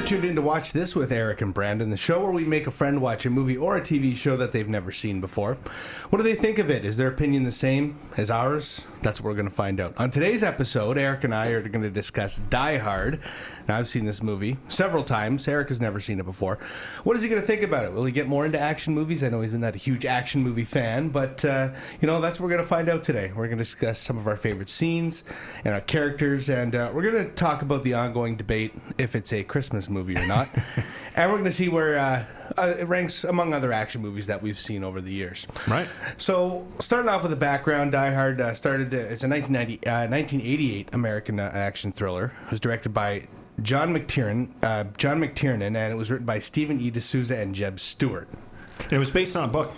tuned in to Watch This with Eryk and Brandon, the show where we make a friend watch a movie or a TV show that they've never seen before. What do they think of it? Is their opinion the same as ours? That's what we're going to find out. On today's episode, Eryk and I are going to discuss Die Hard. Now, I've seen this movie several times. Eryk has never seen it before. What is he going to think about it? Will he get more into action movies? I know he's been not a huge action movie fan, but, that's what we're going to find out today. We're going to discuss some of our favorite scenes and our characters, and we're going to talk about the ongoing debate if it's a Christmas movie or not. And we're going to see where it ranks among other action movies that we've seen over the years. Right. So, starting off with the background, Die Hard started as a 1988 American action thriller. It was directed by John McTiernan, and it was written by Stephen E. D'Souza and Jeb Stewart. It was based on a book,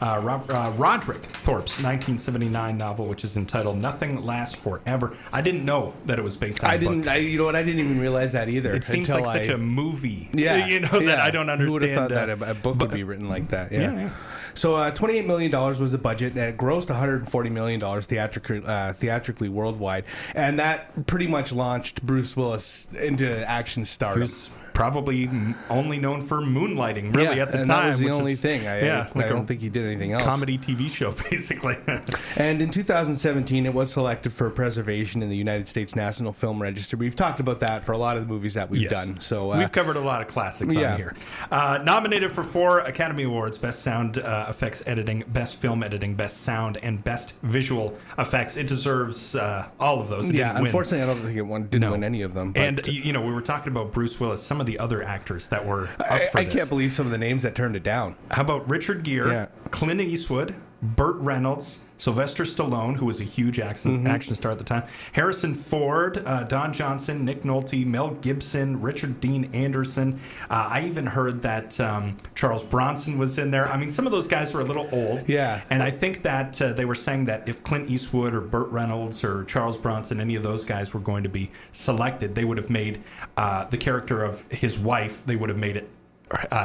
Roderick Thorpe's 1979 novel, which is entitled Nothing Lasts Forever. I didn't know that it was based on a book. I didn't even realize that either. It seems like such a movie, that I don't understand. Who would have thought that a book would be written like that? Yeah. So $28 million was the budget, and it grossed $140 million theatrically worldwide. And that pretty much launched Bruce Willis into action stardom. Who's probably only known for moonlighting, really, at the time. That was the only thing. I like don't think he did anything else. Comedy TV show, basically. And in 2017, it was selected for preservation in the United States National Film Register. We've talked about that for a lot of the movies that we've done. So we've covered a lot of classics on here. Nominated for 4 Academy Awards: Best Sound Effects Editing, Best Film Editing, Best Sound, and Best Visual Effects. It deserves all of those. Unfortunately, I don't think it didn't win any of them. But, and we were talking about Bruce Willis. Some of the other actors that were up for this. I can't believe some of the names that turned it down. How about Richard Gere, Clint Eastwood, Burt Reynolds, Sylvester Stallone, who was a huge action star at the time, Harrison Ford, Don Johnson, Nick Nolte, Mel Gibson, Richard Dean Anderson. I even heard that Charles Bronson was in there. I mean, some of those guys were a little old. Yeah. And I think that they were saying that if Clint Eastwood or Burt Reynolds or Charles Bronson, any of those guys were going to be selected, they would have made the character of his wife, they would have made it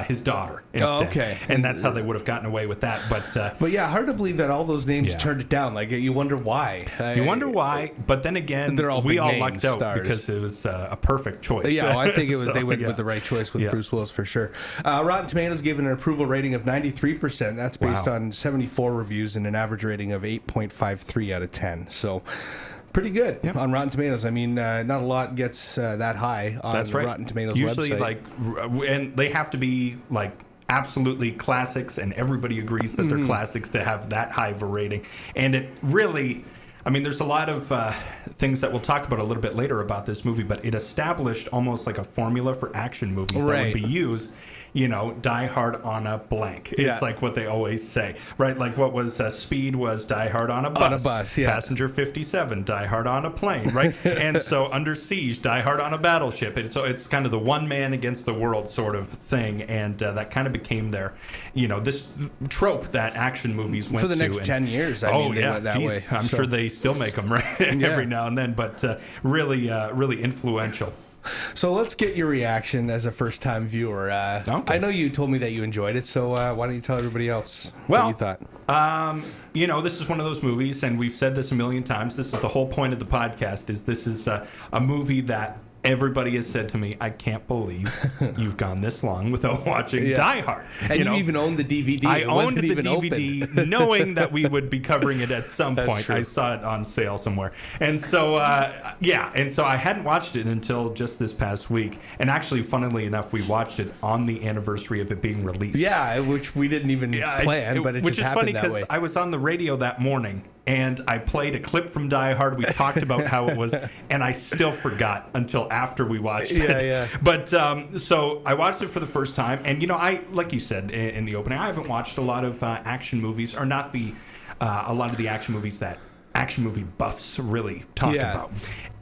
his daughter instead. Oh, okay. And that's how they would have gotten away with that. But yeah, hard to believe that all those names turned it down. Like, you wonder why. But then again, we all lucked out because it was a perfect choice. Yeah, well, I think they went with the right choice with Bruce Willis for sure. Rotten Tomatoes gave it an approval rating of 93%. That's based on 74 reviews and an average rating of 8.53 out of 10. So pretty good on Rotten Tomatoes. I mean, not a lot gets that high on the Rotten Tomatoes Usually, website. and they have to be absolutely classics, and everybody agrees that they're classics to have that high of a rating. And it really, there's a lot of things that we'll talk about a little bit later about this movie, but it established almost like a formula for action movies that would be used. Die Hard on a blank. It's like what they always say, right? Like what was Speed was Die Hard on a bus. On a bus, yeah. Passenger 57, Die Hard on a plane, right? And so Under Siege, Die Hard on a battleship. So it's kind of the one man against the world sort of thing, and that kind of became their, this trope that action movies went for the next 10 years. They went that way. I'm sure they still make them every now and then, but really influential. So let's get your reaction as a first-time viewer. I know you told me that you enjoyed it, so why don't you tell everybody else what you thought? This is one of those movies, and we've said this a million times. This is the whole point of the podcast, this is a movie that everybody has said to me, I can't believe you've gone this long without watching Die Hard. And you even owned the DVD. I owned the DVD knowing that we would be covering it at some point. True. I saw it on sale somewhere. And so, I hadn't watched it until just this past week. And actually, funnily enough, we watched it on the anniversary of it being released. Yeah, which we didn't even plan, but it just happened that way. Which is funny because I was on the radio that morning, and I played a clip from Die Hard. We talked about how it was, and I still forgot until after we watched it. Yeah. But so I watched it for the first time, and I, like you said in the opening, I haven't watched a lot of action movies, or not a lot of the action movies that action movie buffs really talk about.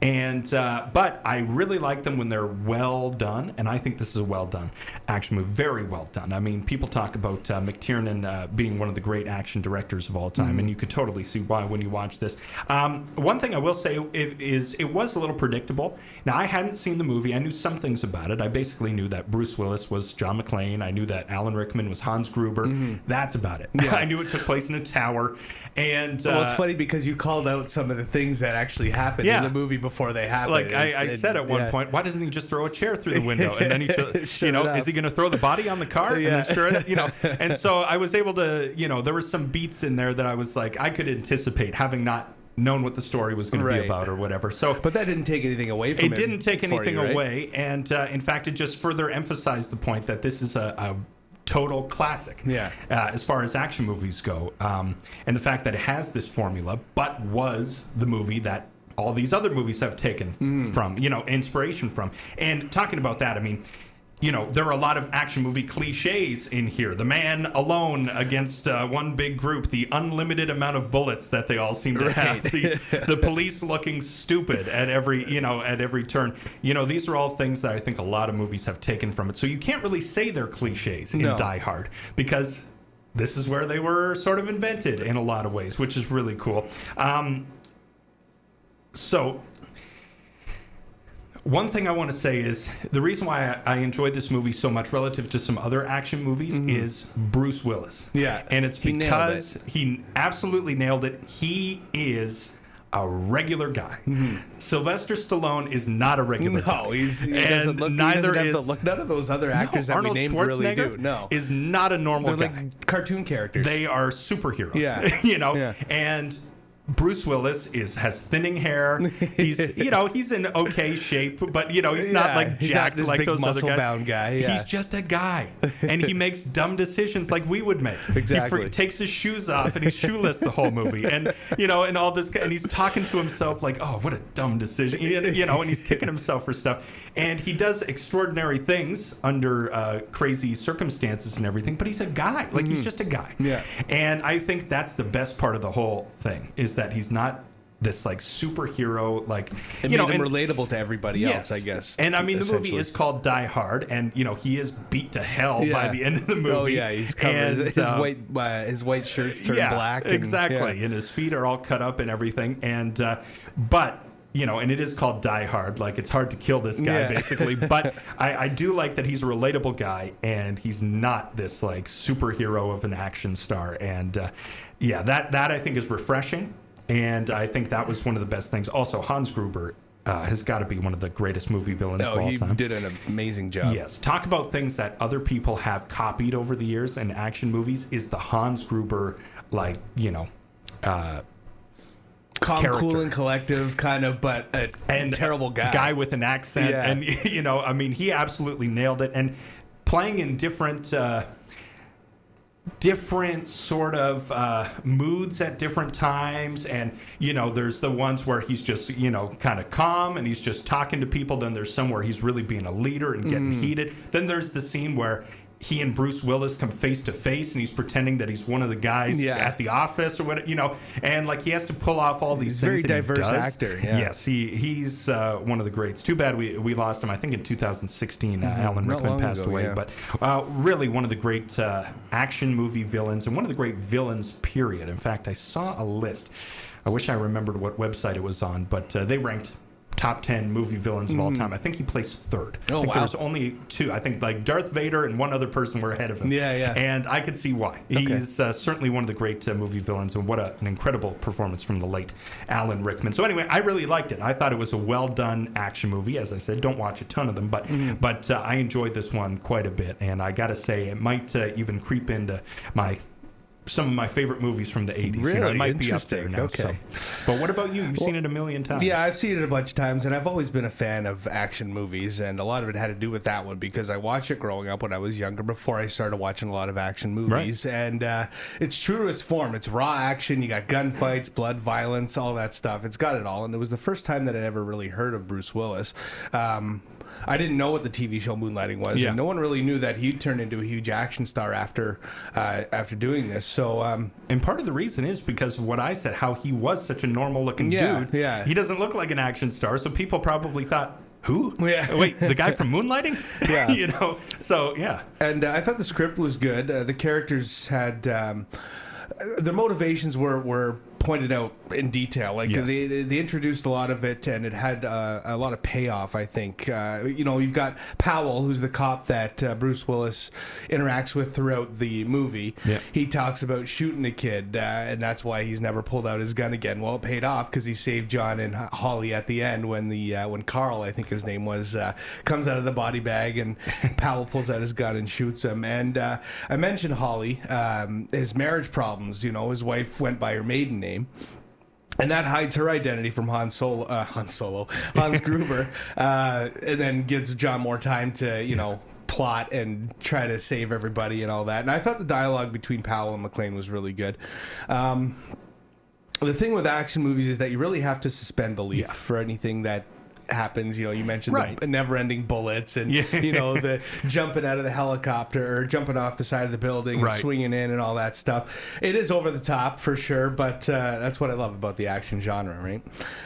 And but I really like them when they're well done, and I think this is a well done action movie, very well done. I mean, people talk about McTiernan being one of the great action directors of all time, and you could totally see why when you watch this. One thing I will say is it was a little predictable. Now, I hadn't seen the movie. I knew some things about it. I basically knew that Bruce Willis was John McClane. I knew that Alan Rickman was Hans Gruber. That's about it. Yeah. I knew it took place in a tower. And well, it's funny because you called out some of the things that actually happened in the movie before they happened. Like I said at one point, why doesn't he just throw a chair through the window? And then he, is he going to throw the body on the car? And then and so I was able to, there were some beats in there that I was like, I could anticipate, having not known what the story was going to be about or whatever. So, but that didn't take anything away from it. It didn't take anything you, right? away, and in fact, it just further emphasized the point that this is a total classic as far as action movies go, and the fact that it has this formula, but was the movie that all these other movies have taken from, inspiration from. And talking about that, I mean, there are a lot of action movie cliches in here. The man alone against one big group, the unlimited amount of bullets that they all seem to have, the police looking stupid at every turn. These are all things that I think a lot of movies have taken from it. So you can't really say they're cliches in Die Hard, because this is where they were sort of invented in a lot of ways, which is really cool. So one thing I want to say is the reason why I enjoyed this movie so much relative to some other action movies is Bruce Willis. Yeah. And it's because he absolutely nailed it. He is a regular guy. Sylvester Stallone is not a regular guy. No, he doesn't look, neither he doesn't have the look. None of those other actors that we named really do. No. Is not a normal guy. They're like cartoon characters. They are superheroes. Yeah. And Bruce Willis has thinning hair. He's he's in okay shape, but he's not like jacked like those other guys. Bound guy. Yeah. He's just a guy, and he makes dumb decisions like we would make. Exactly. He takes his shoes off and he's shoeless the whole movie, and and all this, and he's talking to himself like, oh, what a dumb decision, and he's kicking himself for stuff. And he does extraordinary things under crazy circumstances and everything, but he's a guy. Like he's just a guy. Yeah. And I think that's the best part of the whole thing, is that he's not this like superhero, like it made him relatable to everybody else, I guess. And I mean, the movie is called Die Hard, and he is beat to hell by the end of the movie. Oh yeah, he's covered. His white shirt's turned black. Exactly, and his feet are all cut up and everything. And but and it is called Die Hard. Like, it's hard to kill this guy, basically. But I do like that he's a relatable guy, and he's not this, like, superhero of an action star. And, that I think is refreshing, and I think that was one of the best things. Also, Hans Gruber has got to be one of the greatest movie villains of all time. He did an amazing job. Yes. Talk about things that other people have copied over the years in action movies, is the Hans Gruber, like, calm, character. Cool, and collective, kind of, but a terrible guy. Guy with an accent. Yeah. And, I mean, he absolutely nailed it. And playing in different sort of moods at different times. And, there's the ones where he's just, kind of calm and he's just talking to people. Then there's some where he's really being a leader and getting heated. Then there's the scene where he and Bruce Willis come face to face, and he's pretending that he's one of the guys at the office or whatever, and like he has to pull off all these things. He's a very diverse actor. Yeah. Yes, he's one of the greats. Too bad we lost him. I think in 2016, Alan Rickman passed away. Yeah. But really one of the great action movie villains, and one of the great villains, period. In fact, I saw a list. I wish I remembered what website it was on, but they ranked top 10 movie villains of all time. I think he placed third. I think there was only two. I think like Darth Vader and one other person were ahead of him. Yeah. And I could see why. He's certainly one of the great movie villains, and what an incredible performance from the late Alan Rickman. So anyway, I really liked it. I thought it was a well-done action movie. As I said, don't watch a ton of them, but I enjoyed this one quite a bit, and I got to say, it might even creep into some of my favorite movies from the 80s. Really? It might be up there now. Okay. So. But what about you? You've seen it a million times. Yeah, I've seen it a bunch of times, and I've always been a fan of action movies, and a lot of it had to do with that one because I watched it growing up when I was younger before I started watching a lot of action movies. Right. And it's true to its form. It's raw action. You got gunfights, blood, violence, all that stuff. It's got it all. And it was the first time that I'd ever really heard of Bruce Willis. I didn't know what the TV show Moonlighting was, and no one really knew that he'd turn into a huge action star after doing this. So, and part of the reason is because of what I said, how he was such a normal-looking dude. Yeah, he doesn't look like an action star, so people probably thought, who? Yeah. Wait, the guy from Moonlighting? Yeah. So, yeah. And I thought the script was good. The characters had... their motivations were pointed out in detail. Like Yes. they introduced a lot of it, and it had a lot of payoff. I think you've got Powell, who's the cop that Bruce Willis interacts with throughout the movie. Yeah. He talks about shooting a kid, and that's why he's never pulled out his gun again. Well, it paid off because he saved John and Holly at the end when Carl, I think his name was, comes out of the body bag and Powell pulls out his gun and shoots him. And I mentioned Holly, his marriage problems. His wife went by her maiden name. And that hides her identity from Hans Gruber, and then gives John more time to, plot and try to save everybody and all that. And I thought the dialogue between Powell and McClane was really good. The thing with action movies is that you really have to suspend belief for anything that happens. You mentioned the never-ending bullets and the jumping out of the helicopter or jumping off the side of the building and swinging in and all that stuff. It is over the top for sure, but that's what I love about the action genre, right?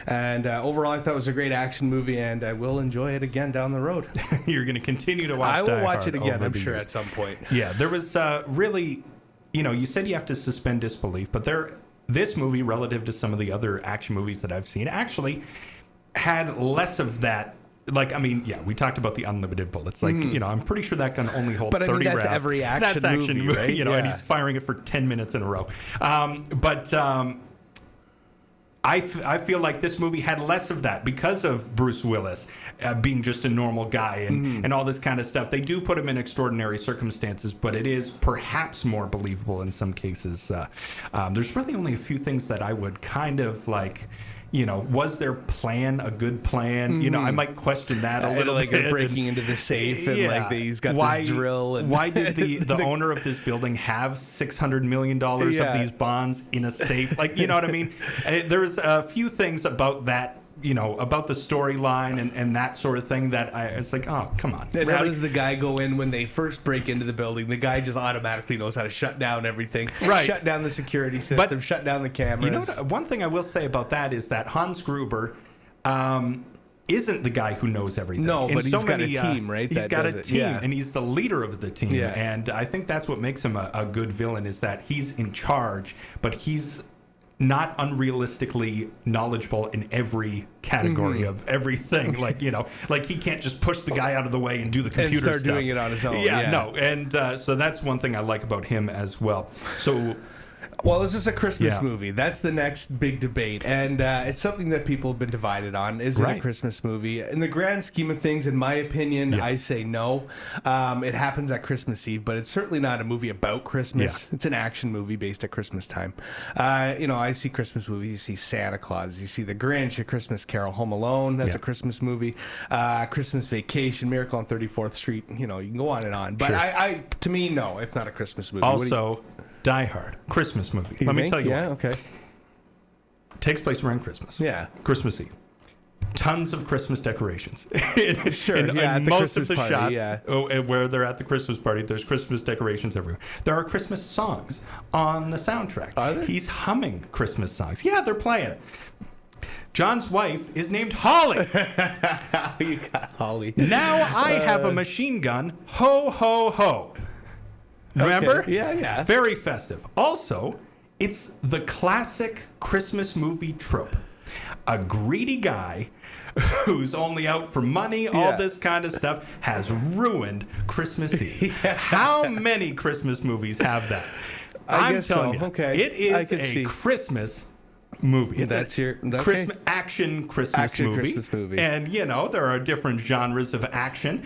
And overall, I thought it was a great action movie, and I will enjoy it again down the road. You're going to continue to watch. I will Die watch Hard it again, I'm the sure, years. at some point. Yeah, there was really, you said you have to suspend disbelief, but this movie, relative to some of the other action movies that I've seen, actually had less of that. Like, we talked about the unlimited bullets. Like, I'm pretty sure that gun only holds 30 rounds. That's every action movie, right? And he's firing it for 10 minutes in a row. I feel like this movie had less of that because of Bruce Willis being just a normal guy and all this kind of stuff. They do put him in extraordinary circumstances, but it is perhaps more believable in some cases. There's really only a few things that I would kind of like... was their plan a good plan? I might question that a little like bit. Breaking into the safe and he's got this drill. And why did the owner of this building have $600 million of these bonds in a safe? Like, you know what I mean? There's a few things about that, about the storyline and that sort of thing that it's like, oh, come on. And really? how does the guy go in when they first break into the building? The guy just automatically knows how to shut down everything. Right. Shut down the security system, shut down the cameras. One thing I will say about that is that Hans Gruber isn't the guy who knows everything. No, but he's got a team, right? He's got a team, and he's the leader of the team. Yeah. And I think that's what makes him a good villain is that he's in charge, but he's not unrealistically knowledgeable in every category of everything. Like, like he can't just push the guy out of the way and do the computer and start stuff. doing it on his own. Yeah, no. And so that's one thing I like about him as well. So... Well, this is a Christmas movie. That's the next big debate. And it's something that people have been divided on. Is it a Christmas movie? In the grand scheme of things, in my opinion, I say no. It happens at Christmas Eve, but it's certainly not a movie about Christmas. It's an action movie based at Christmas time. I see Christmas movies. You see Santa Claus. You see The Grinch, A Christmas Carol, Home Alone. That's a Christmas movie. Christmas Vacation, Miracle on 34th Street. You can go on and on. But to me, no, it's not a Christmas movie. Also... Die Hard, Christmas movie. Let me tell you Yeah, what. okay. Takes place around Christmas. Yeah. Christmas Eve. Tons of Christmas decorations. Sure, in at the most Christmas of the party, shots where they're at the Christmas party, there's Christmas decorations everywhere. There are Christmas songs on the soundtrack. Are there? He's humming Christmas songs. Yeah, they're playing. John's wife is named Holly. You got Holly. Now I have a machine gun. Ho, ho, ho. Remember? Okay. Yeah. Very festive. Also, it's the classic Christmas movie trope. A greedy guy who's only out for money, all this kind of stuff, has ruined Christmas Eve. How many Christmas movies have that? I'm telling you, it is a Christmas movie. It's That's your Christmas action Christmas movie. And there are different genres of action.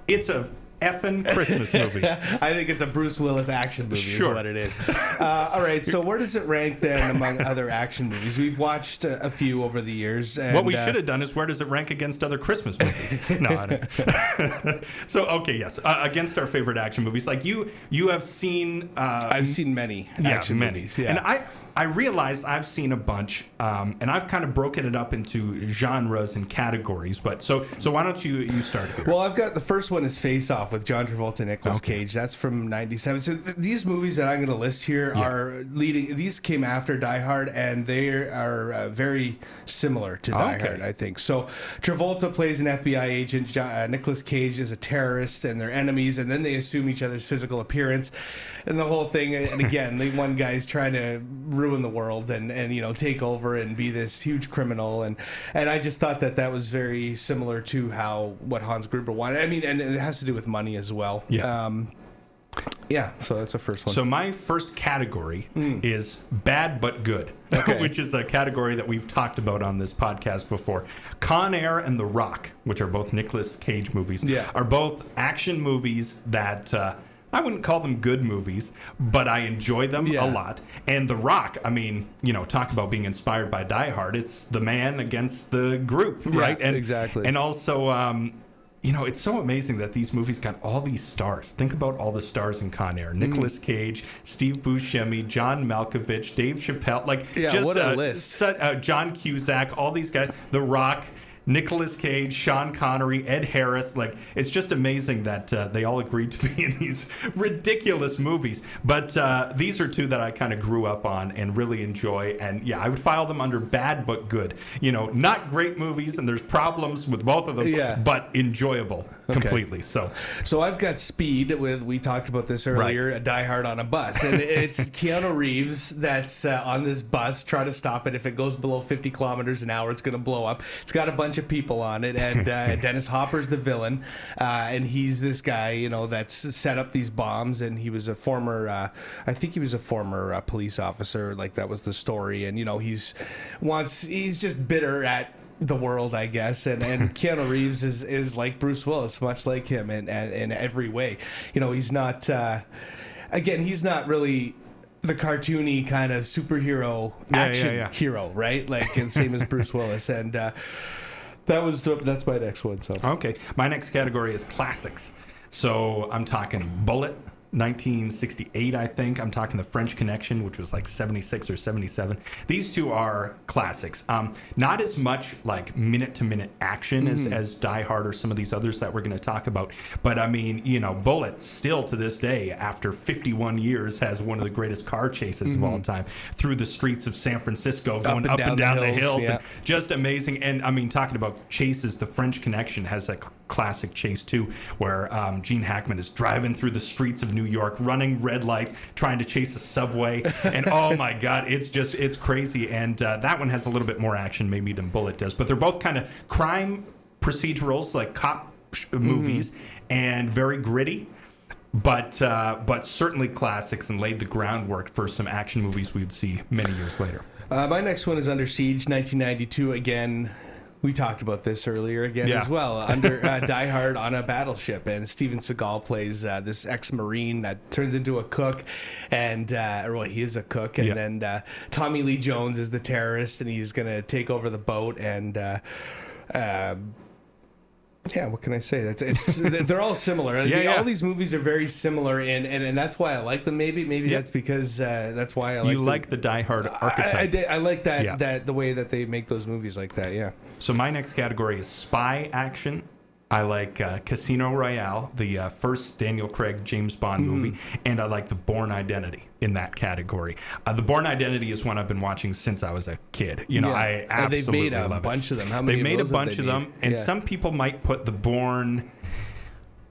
It's a effing Christmas movie. I think it's a Bruce Willis action movie is what it is. All right, so where does it rank then among other action movies? We've watched a few over the years. And, what we should have done is where does it rank against other Christmas movies? No, I don't. So, okay, yes. Against our favorite action movies. Like you have seen... I've seen many action movies. Yeah. And I realized I've seen a bunch, and I've kind of broken it up into genres and categories. But so why don't you start here? Well, I've got the first one is Face Off with John Travolta and Nicolas Cage. That's from '97. So these movies that I'm going to list here are leading. These came after Die Hard, and they are very similar to Die Hard, I think. So Travolta plays an FBI agent. Nicolas Cage is a terrorist, and they're enemies, and then they assume each other's physical appearance. and the whole thing. And again, the one guy's trying to ruin the world and take over and be this huge criminal. And I just thought that was very similar to what Hans Gruber wanted. I mean, and it has to do with money as well. Yeah. So that's the first one. So my first category is bad but good, which is a category that we've talked about on this podcast before. Con Air and The Rock, which are both Nicolas Cage movies, are both action movies that I wouldn't call them good movies, but I enjoy them a lot. And The Rock, I mean, talk about being inspired by Die Hard. It's the man against the group, right? And, exactly. And also... it's so amazing that these movies got all these stars. Think about all the stars in Con Air. Nicolas Cage, Steve Buscemi, John Malkovich, Dave Chappelle. What a list. John Cusack, all these guys. The Rock, Nicolas Cage, Sean Connery, Ed Harris. It's just amazing that they all agreed to be in these ridiculous movies. But these are two that I kind of grew up on and really enjoy. And I would file them under bad but good. Not great movies, and there's problems with both of them, but enjoyable completely. So I've got Speed we talked about this earlier, a Die Hard on a bus. And it's Keanu Reeves that's on this bus trying to stop it. If it goes below 50 kilometers an hour, it's going to blow up. It's got a bunch of people on it, and Dennis Hopper's the villain, and he's this guy that's set up these bombs, and he was a former I think he was a former police officer, that was the story. And he's just bitter at the world, I guess, and Keanu Reeves is like Bruce Willis, much like him in every way. He's not he's not really the cartoony kind of superhero action hero, right? And same as Bruce Willis. And that's my next one. So okay, my next category is classics. So I'm talking Bullet, 1968, I think. I'm talking The French Connection, which was 76 or 77. These two are classics. Not as much minute-to-minute action as Die Hard or some of these others that we're going to talk about. But, I mean, Bullet still to this day, after 51 years, has one of the greatest car chases of all time through the streets of San Francisco, going up and down the hills. And just amazing. And, I mean, talking about chases, The French Connection has a classic chase, too, where Gene Hackman is driving through the streets of New York, running red lights, trying to chase a subway, and oh my God, it's crazy. And that one has a little bit more action maybe than Bullet does, but they're both kind of crime procedurals, cop movies, and very gritty, but certainly classics, and laid the groundwork for some action movies we would see many years later. My next one is Under Siege, 1992. Again, we talked about this earlier as well. Under Die Hard on a battleship, and Steven Seagal plays this ex-Marine that turns into a cook, and he is a cook, and then Tommy Lee Jones is the terrorist, and he's going to take over the boat, and what can I say? They're all similar. All these movies are very similar, and that's why I like them. Maybe that's because that's why I like. You like the Die Hard archetype. I like that the way that they make those movies like that. Yeah. So my next category is spy action. I like Casino Royale, the first Daniel Craig James Bond movie, and I like The Bourne Identity in that category. The Bourne Identity is one I've been watching since I was a kid. I absolutely love it. They've made a bunch of them. How many? They've made a bunch of them, and some people might put The Bourne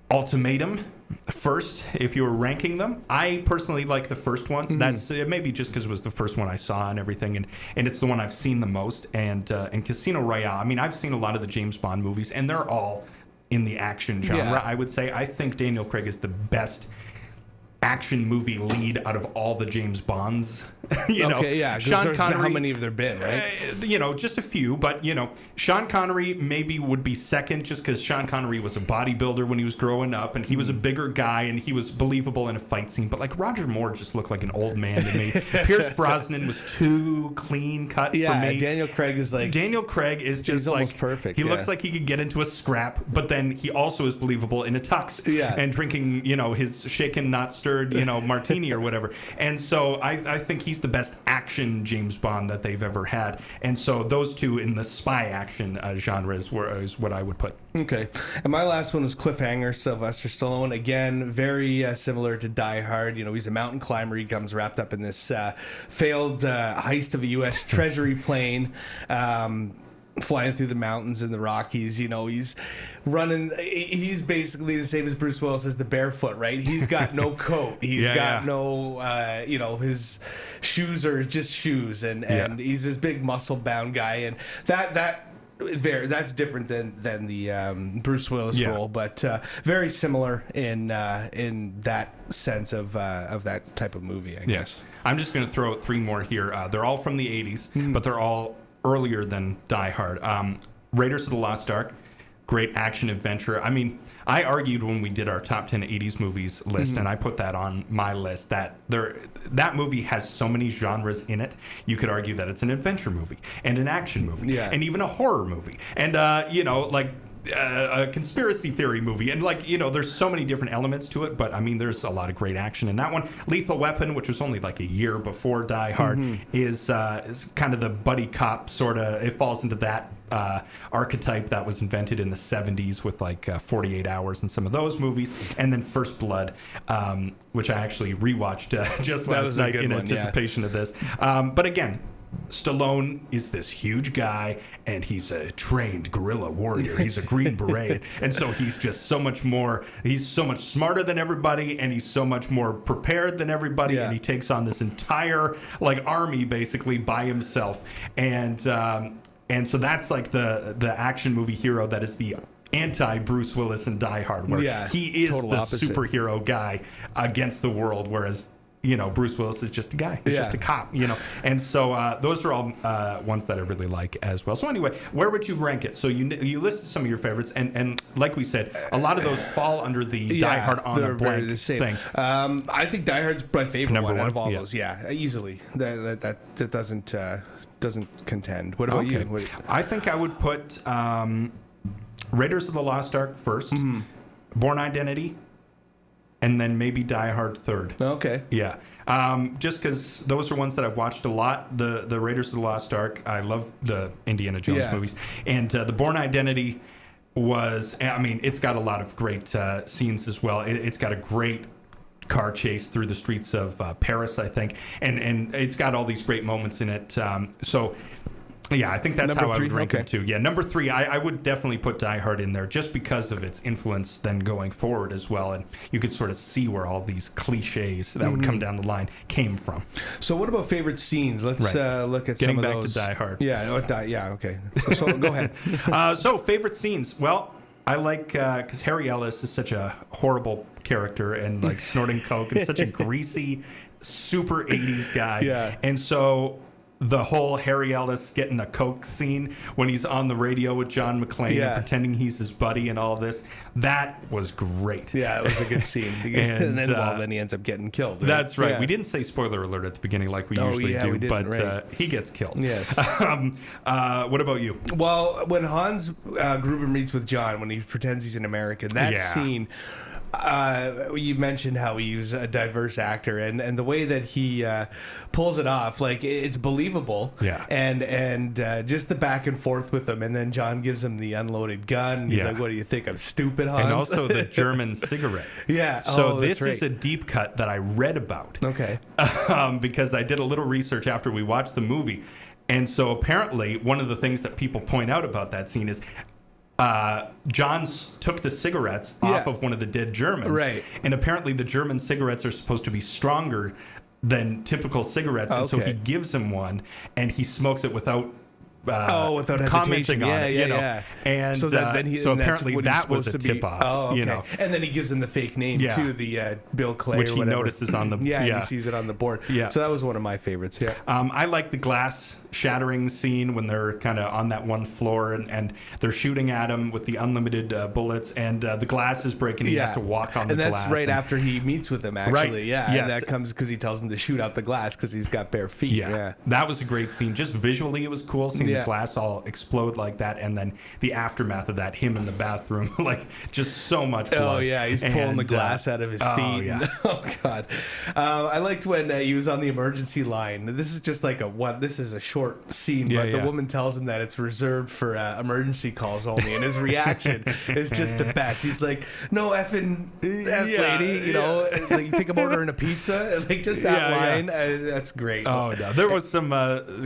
Ultimatum first if you were ranking them. I personally like the first one. That's maybe just because it was the first one I saw and everything, and it's the one I've seen the most. And Casino Royale, I mean, I've seen a lot of the James Bond movies, and they're all in the action genre. I would say I think Daniel Craig is the best action movie lead out of all the James Bonds. Sean Connery, how many have there been, right? Just a few, but Sean Connery maybe would be second, just because Sean Connery was a bodybuilder when he was growing up, and he was a bigger guy, and he was believable in a fight scene. But Roger Moore just looked like an old man to me. Pierce Brosnan was too clean cut for me. Daniel Craig is just he's almost perfect. He looks like he could get into a scrap, but then he also is believable in a tux and drinking his shaken not stirred martini or whatever. And so I think he's the best action James Bond that they've ever had. And so those two in the spy action genre is what I would put. Okay. And my last one was Cliffhanger, Sylvester Stallone. Again, very similar to Die Hard. He's a mountain climber. He comes wrapped up in this failed heist of a U.S. Treasury plane. flying through the mountains in the Rockies. You know, he's running. He's basically the same as Bruce Willis as the barefoot, right? He's got no coat. He's got no, you know, his shoes are just shoes, and he's this big muscle bound guy, and that's different than the Bruce Willis role, but very similar in that sense of that type of movie, I guess. I'm just going to throw out 3 more here. They're all from the 80s, but they're all earlier than Die Hard. Raiders of the Lost Ark, great action adventure. I mean, I argued when we did our top 10 80s movies list, and I put that on my list, that movie has so many genres in it. You could argue that it's an adventure movie and an action movie and even a horror movie. And, you know, like a conspiracy theory movie, and like, you know, there's so many different elements to it, but I mean, there's a lot of great action in that one. Lethal Weapon, which was only like a year before Die Hard, is kind of the buddy cop sort of. It falls into that archetype that was invented in the 70s with like 48 Hours and some of those movies, and then First Blood, which I actually rewatched just last night in anticipation of this. But again, Stallone is this huge guy, and he's a trained guerrilla warrior. He's a Green Beret, and so he's just so much more. He's so much smarter than everybody, and he's so much more prepared than everybody. And he takes on this entire like army basically by himself, and so that's like the action movie hero that is the anti Bruce Willis and Die Hard, where he is the superhero guy against the world, whereas, you know, Bruce Willis is just a guy. He's just a cop, you know. And so those are all ones that I really like as well. So anyway, where would you rank it? So you listed some of your favorites, and like we said, a lot of those fall under the Die Hard on a blank thing. I think Die Hard's my favorite one out of all those. Yeah, easily. That doesn't contend. What about you? I think I would put Raiders of the Lost Ark first, Bourne Identity, and then maybe Die Hard third. Okay. Yeah. Just because those are ones that I've watched a lot. The Raiders of the Lost Ark. I love the Indiana Jones movies. And the Bourne Identity was, I mean, it's got a lot of great scenes as well. It's got a great car chase through the streets of Paris, I think. And it's got all these great moments in it. So... yeah, I think that's how I would rank it too. Yeah, number 3, I would definitely put Die Hard in there just because of its influence then going forward as well. And you could sort of see where all these cliches that would come down the line came from. So what about favorite scenes? Let's look at Getting some of back those. to Die Hard. Yeah, okay. So go ahead. So favorite scenes. Well, I like, because Harry Ellis is such a horrible character and like snorting coke and such a greasy, super 80s guy. Yeah. And so... the whole Harry Ellis getting a coke scene when he's on the radio with John McClane and pretending he's his buddy and all this, that was great. Yeah, it was a good scene. and then he ends up getting killed. Right? That's right. Yeah. We didn't say spoiler alert at the beginning like we usually do, we didn't, but he gets killed. Yes. What about you? Well, when Hans Gruber meets with John, when he pretends he's an American, that scene... you mentioned how he's a diverse actor, and the way that he pulls it off, like it's believable. Yeah. And just the back and forth with him, and then John gives him the unloaded gun. And he's like, "What do you think? I'm stupid, Hans?" And also the German cigarette. Yeah. So this is a deep cut that I read about. Okay. Because I did a little research after we watched the movie, and so apparently one of the things that people point out about that scene is. John took the cigarettes off of one of the dead Germans. Right. And apparently the German cigarettes are supposed to be stronger than typical cigarettes. And so he gives him one and he smokes it without without commenting on it, you know. Yeah. And so, apparently that was a tip off. Oh, okay. You know. And then he gives him the fake name too, the Bill Clay, which or he whatever. notices on the and he sees it on the board. Yeah. So that was one of my favorites. Yeah. I like the glass shattering scene when they're kind of on that one floor and they're shooting at him with the unlimited bullets, and the glass is breaking. He has to walk on the glass. And that's right after he meets with him, actually. Right. Yeah. Yes. And that comes because he tells him to shoot out the glass because he's got bare feet. Yeah. That was a great scene. Just visually, it was cool seeing the glass all explode like that, and then the aftermath of that, him in the bathroom, like just so much blood. Oh yeah, he's pulling the glass out of his feet. Yeah. Oh god. I liked when he was on the emergency line. This is just like this is a short short scene, Yeah, but the yeah. woman tells him that it's reserved for emergency calls only, and his reaction is just the best. He's like, "No effing ass Yeah, lady," you know. Like, you think I'm ordering a pizza, like just that line. That's great. Oh no, there was some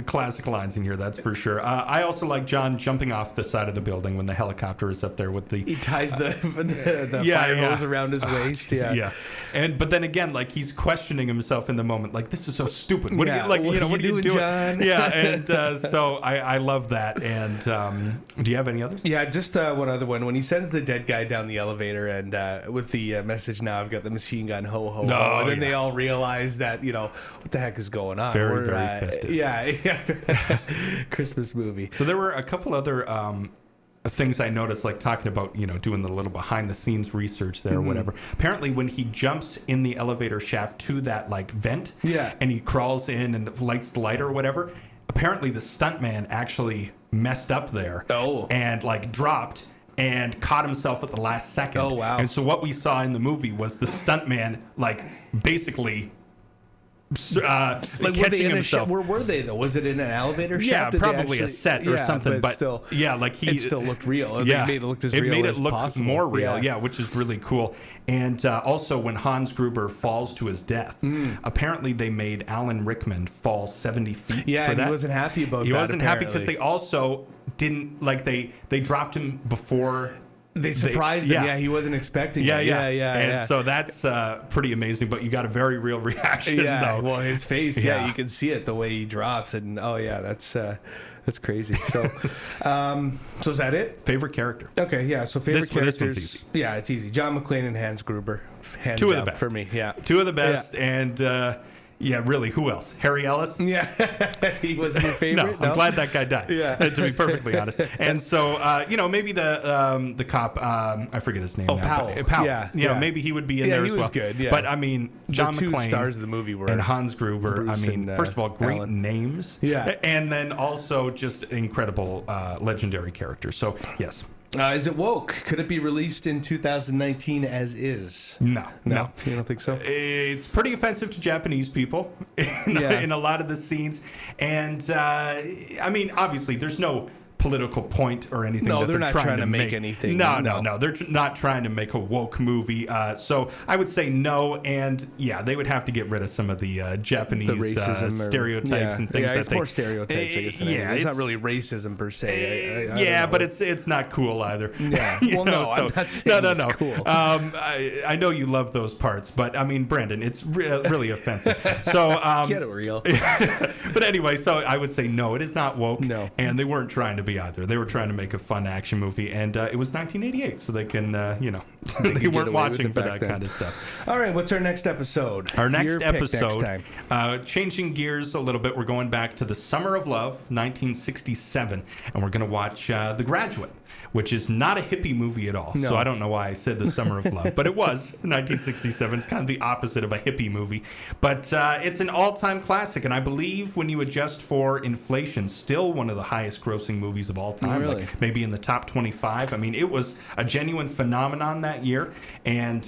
classic lines in here, that's for sure. I also like John jumping off the side of the building when the helicopter is up there with the. He ties the fire hose around his waist. Yeah. But then again, like, he's questioning himself in the moment, like, this is so stupid. What Yeah, are you, what are what are you you doing, doing? John? Yeah, and so I love that. And do you have any others? Yeah, just one other one. When he sends the dead guy down the elevator and with the message, "Now I've got the machine gun, ho, ho, ho." And then they all realize that, what the heck is going on? Very festive. Yeah. Christmas movie. So there were a couple other things I noticed, like talking about, doing the little behind the scenes research there or whatever. Apparently, when he jumps in the elevator shaft to that like vent, and he crawls in and lights the light or whatever, apparently the stuntman actually messed up there. And like dropped and caught himself at the last second. Oh, wow. And so what we saw in the movie was the stuntman like basically Like, catching himself. Where were they though? Was it in an elevator shaft? Yeah, Did they probably a set or something. But still, like it still looked real. Yeah, They made it look as it real made it as look possible. more real. Yeah, which is really cool. And also, when Hans Gruber falls to his death, apparently they made Alan Rickman fall 70 feet. Yeah, for and that. he wasn't happy about that. He wasn't happy apparently. because they also didn't like they dropped him before. They surprised him. Yeah, he wasn't expecting it. Yeah. And so that's pretty amazing. But you got a very real reaction. Yeah, though. well, his face. Yeah, you can see it the way he drops, and that's crazy. So, so is that it? Favorite character? Okay, yeah. So favorite This one's characters. easy. Yeah, it's easy. John McClane and Hans Gruber. Hands Two of down the best for me. Yeah, two of the best. And yeah, really, who else? Harry Ellis? Yeah, he wasn't your favorite. No, I'm glad that guy died. Yeah. To be perfectly honest. And so, maybe the cop, I forget his name now. Powell. But, Powell. Yeah. Maybe he would be in there he as well. was good. Yeah. But I mean, John the two McClane stars of the movie were and Hans Gruber. Bruce I mean, and, first of all, great Alan. names. Yeah. And then also just incredible, legendary characters. So yes. Is it woke? Could it be released in 2019 as is? No. You don't think so? It's pretty offensive to Japanese people in a lot of the scenes. And, I mean, obviously, there's no political point or anything. No, that they're not trying to make make anything. No. They're not trying to make a woke movie. So I would say no. And yeah, they would have to get rid of some of the Japanese racism stereotypes and things. It's more stereotypes, I guess. It's not really racism per se. I don't know. But it's not cool either. Yeah. Well, no, I'm not saying it's cool. I know you love those parts, but I mean, Brandon, it's really offensive. So get it real. But anyway, so I would say no, it is not woke. No. And they weren't trying to be either. They were trying to make a fun action movie, and it was 1988, so they can, they weren't watching for that kind of stuff. All right, what's our next episode? Our next Your pick episode, next time. Changing gears a little bit, we're going back to the Summer of Love, 1967, and we're going to watch The Graduate, which is not a hippie movie at all. No. So I don't know why I said The Summer of Love, but it was 1967. It's kind of the opposite of a hippie movie, but it's an all-time classic, and I believe when you adjust for inflation, still one of the highest-grossing movies of all time. Really? Like maybe in the top 25. I mean, it was a genuine phenomenon that year, and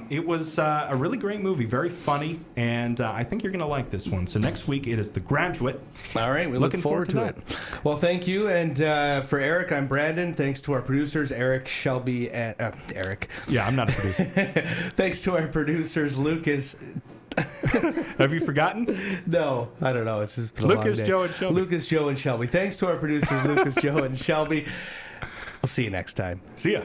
it was a really great movie, very funny, and I think you're going to like this one. So next week it is The Graduate. All right, we look forward to it. Well, thank you, and for Eryk, I'm Brandon. Thanks to our producers, Eryk, Shelby, and Eryk. Yeah, I'm not a producer. Thanks to our producers, Lucas. Have you forgotten? No, I don't know. It's just been a Lucas, long day. Joe, and Shelby. Lucas, Joe, and Shelby. Thanks to our producers, Lucas, Joe, and Shelby. We'll see you next time. See ya.